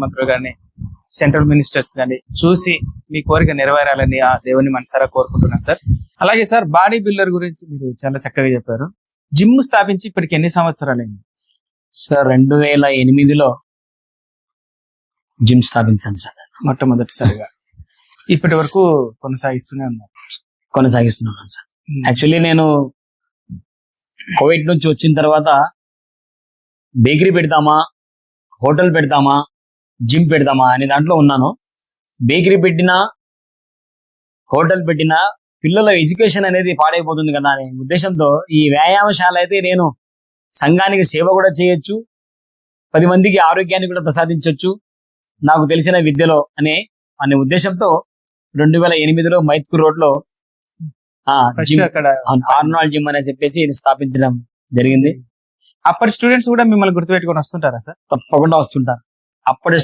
మంత్రులు కానీ central ministers కానీ చూసి మీ కోరిక నెరవేరాలని ఆ దేవుని మనసారా కోరుకుంటున్నాను సార్. అలాగే సార్, బాడీ బిల్డర్ గురించి మీరు చాలా చక్కగా చెప్పారు. జిమ్ స్థాపించి ఇప్పటికి ఎన్ని సంవత్సరాలైంది సార్? 2008లో జిమ్ స్థాపించాను సార్ మొట్టమొదటిసారిగా. ఇప్పటి వరకు కొనసాగిస్తున్నాను సార్. యాక్చువల్లీ నేను కోవిడ్ నుంచి వచ్చిన తర్వాత బేకరీ పెడతామా, హోటల్ పెడతామా, జిమ్ పెడతామా అనే దాంట్లో ఉన్నాను. బేకరీ పెట్టినా, హోటల్ పెట్టినా పిల్లల ఎడ్యుకేషన్ అనేది పాడైపోతుంది కదా అనే ఉద్దేశంతో ఈ వ్యాయామశాల అయితే నేను సంఘానికి సేవ కూడా చేయొచ్చు, 10 మందికి ఆరోగ్యాన్ని కూడా ప్రసాదించవచ్చు నాకు తెలిసిన విద్యలో అనే ఉద్దేశంతో 2008లో మైత్కూర్ రోడ్ లో అక్కడ ఆర్నాల్డ్ జిమ్ అని చెప్పేసి స్థాపించడం జరిగింది. అప్పటి స్టూడెంట్స్ కూడా మిమ్మల్ని గుర్తుపెట్టుకొని వస్తుంటారా సార్? తప్పకుండా వస్తుంటారు. అప్పటి